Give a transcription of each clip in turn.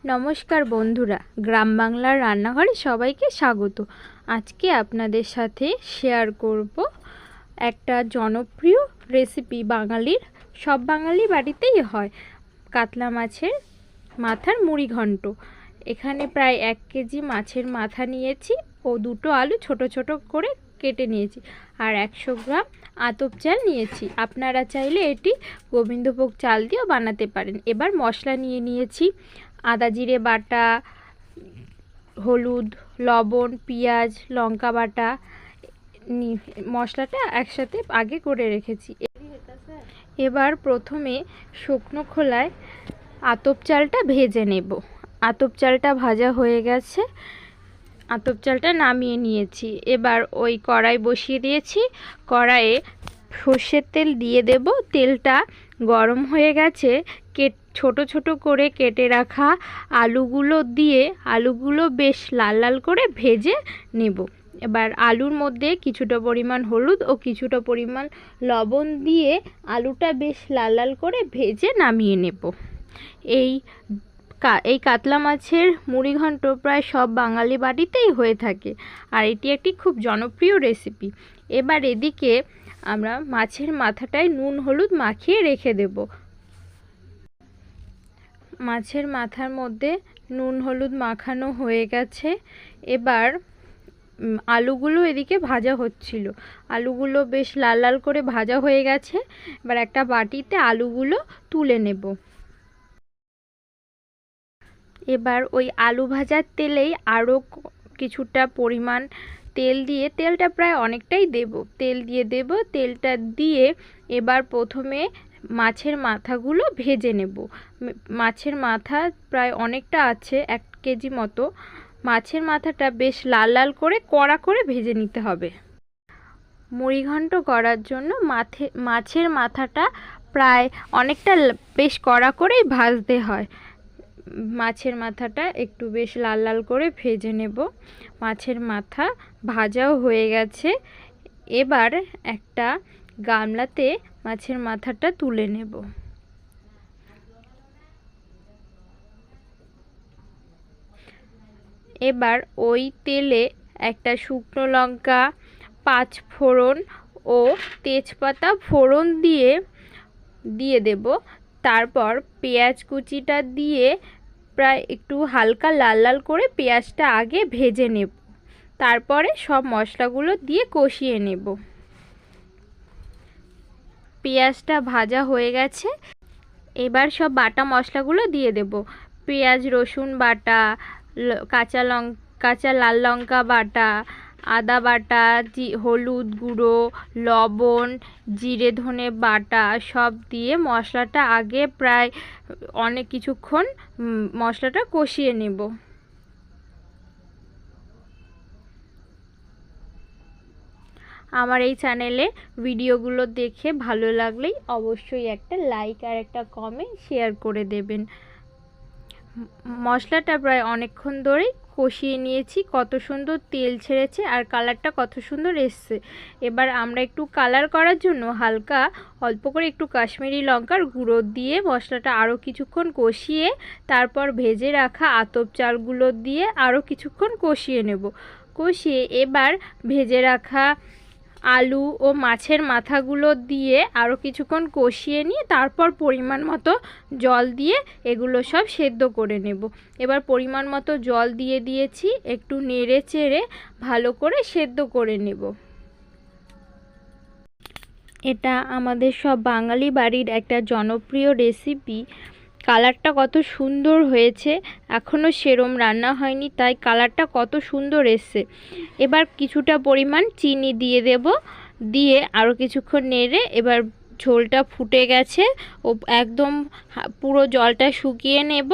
নমস্কার বন্ধুরা, গ্রাম বাংলার রান্নাঘরে সবাইকে স্বাগত। আজকে আপনাদের সাথে শেয়ার করব একটা জনপ্রিয় রেসিপি। সব বাঙালি বাড়িতেই হয়, কাতলা মাছের মাথার মুড়ি ঘন্ট। এখানে প্রায় 1 কেজি মাছের মাথা নিয়েছি ও 2টো আলু ছোট ছোট করে কেটে নিয়েছি, আর 100 গ্রাম আতপ চাল নিয়েছি। আপনারা চাইলে এটি গোবিন্দভোগ চাল দিয়েও বানাতে পারেন। এবার মশলা নিয়েছি আদা জিরে বাটা, হলুদ, লবণ, পেঁয়াজ, লঙ্কা বাটা। মশলাটা একসাথে আগে করে রেখেছি। এবার প্রথমে শুকনো খোলায় আতপ চালটা ভেজে নেব। আতপ চালটা ভাজা হয়ে গেছে, আতপ চালটা নামিয়ে নিয়েছি। এবার ওই কড়াই বসিয়ে দিয়েছি। কড়াইয়ে সর্ষের তেল দিয়ে দেব। তেলটা গরম হয়ে গেছে। ছোট ছোট করে কেটে রাখা আলুগুলো বেশ লাল লাল করে ভেজে নেব। এবার আলুর মধ্যে কিছুটা পরিমাণ হলুদ ও কিছুটা পরিমাণ লবণ দিয়ে আলুটা বেশ লাল লাল করে ভেজে নামিয়ে নেব। এই কাতলা মাছের মুড়ি ঘন্ট প্রায় সব বাঙালি বাড়িতেই হয়ে থাকে, আর এটি একটি খুব জনপ্রিয় রেসিপি। এবার এদিকে আমরা মাছের মাথাটায় নুন হলুদ মাখিয়ে রেখে দেব। মাছের মাথার মধ্যে নুন হলুদ মাখানো হয়ে গেছে। এবার আলুগুলো এদিকে ভাজা হচ্ছিল। আলুগুলো বেশ লাল লাল করে ভাজা হয়ে গেছে। এবার একটা বাটিতে আলুগুলো তুলে নেব। এবার ওই আলু ভাজার তেলেই আরও কিছুটা পরিমাণ তেল দিয়ে, তেলটা প্রায় অনেকটাই দেব, তেলটা দিয়ে এবার প্রথমে মাছের মাথাগুলো ভেজে নেব। মাছের মাথা প্রায় অনেকটা আছে, 1 কেজি মতো। মাছের মাথাটা বেশ লাল লাল করে কড়া করে ভেজে নিতে হবে। মুড়িঘণ্ট করার জন্য মাছের মাথাটা প্রায় অনেকটা বেশ কড়া করেই ভাজতে হয়। মাছের মাথাটা একটু বেশ লাল লাল করে ভেজে নেব। মাছের মাথা ভাজাও হয়ে গেছে। এবার একটা গামলাতে মাছের মাথাটা তুলে নেব। এবার ওই তেলে একটা শুকনো লঙ্কা, 5 ফোড়ন ও তেজপাতা ফোড়ন দিয়ে দেব। তারপর পেঁয়াজ কুচিটা দিয়ে প্রায় একটু হালকা লাল লাল করে পেঁয়াজটা আগে ভেজে নেব। তারপরে সব মশলাগুলো দিয়ে কষিয়ে নেব। পেঁয়াজটা ভাজা হয়ে গেছে। এবার সব বাটা মশলাগুলো দিয়ে দেব। পেঁয়াজ রসুন বাটা, কাঁচা লাল লঙ্কা বাটা, আদা বাটা, হলুদ গুঁড়ো, লবণ, জিরে ধনে বাটা সব দিয়ে মশলাটা আগে প্রায় অনেক কিছুক্ষণ মশলাটা কষিয়ে নেব। আমার এই চ্যানেলে ভিডিওগুলো দেখে ভালো লাগলেই অবশ্যই একটা লাইক আর একটা কমেন্ট শেয়ার করে দেবেন। মশলাটা প্রায় অনেকক্ষণ ধরেই কষিয়ে নিয়েছি। কত সুন্দর তেল ছেড়েছে আর কালারটা কত সুন্দর এসছে। এবার আমরা একটু কালার করার জন্য হালকা অল্প করে একটু কাশ্মীরি লঙ্কার গুঁড়ো দিয়ে মশলাটা আরও কিছুক্ষণ কষিয়ে তারপর ভেজে রাখা আতপ চালগুলো দিয়ে আরও কিছুক্ষণ কষিয়ে নেব। কষিয়ে এবার ভেজে রাখা আলু ও মাছের মাথাগুলো দিয়ে আরও কিছুক্ষণ কষিয়ে নিয়ে তারপর পরিমাণ মতো জল দিয়ে এগুলো সব সেদ্ধ করে নেব। এবার পরিমাণ মতো জল দিয়ে দিয়েছি, একটু নেড়ে চেড়ে ভালো করে সেদ্ধ করে নেব। এটা আমাদের সব বাঙালি বাড়ির একটা জনপ্রিয় রেসিপি। কালারটা কত সুন্দর হয়েছে, এখনও সেরম রান্না হয়নি তাই কালারটা কত সুন্দর এসছে। এবার কিছুটা পরিমাণ চিনি দিয়ে দেব, দিয়ে আরও কিছুক্ষণ নেড়ে এবার ঝোলটা ফুটে গেছে ও একদম পুরো জলটা শুকিয়ে নেব।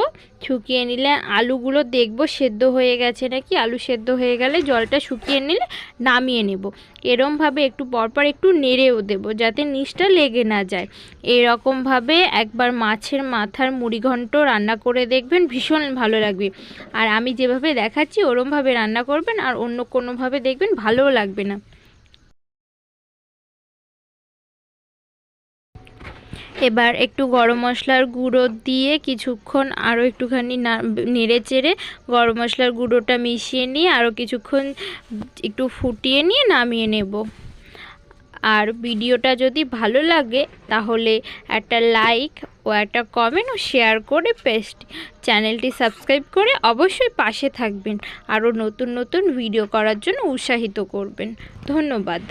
শুকিয়ে নিলে আলুগুলো দেখব সেদ্ধ হয়ে গেছে নাকি। আলু সেদ্ধ হয়ে গেলে জলটা শুকিয়ে নিলে নামিয়ে নেব। এরমভাবে একটু পরপর একটু নেড়েও দেব যাতে নিচটা লেগে না যায়। এরকমভাবে একবার মাছের মাথার মুড়িঘণ্ট রান্না করে দেখবেন, ভীষণ ভালো লাগবে। আর আমি যেভাবে দেখাচ্ছি ওরমভাবে রান্না করবেন, আর অন্য কোনোভাবে দেখবেন ভালোও লাগবে না। এবার একটু গরম মশলার গুঁড়ো দিয়ে কিছুক্ষণ আরও একটুখানি নেড়ে চেড়ে গরম মশলার গুঁড়োটা মিশিয়ে নিয়ে আরও কিছুক্ষণ একটু ফুটিয়ে নিয়ে নামিয়ে নেব। আর ভিডিওটা যদি ভালো লাগে তাহলে একটা লাইক ও একটা কমেন্ট ও শেয়ার করে চ্যানেলটি সাবস্ক্রাইব করে অবশ্যই পাশে থাকবেন। আরও নতুন নতুন ভিডিও করার জন্য উৎসাহিত করবেন। ধন্যবাদ।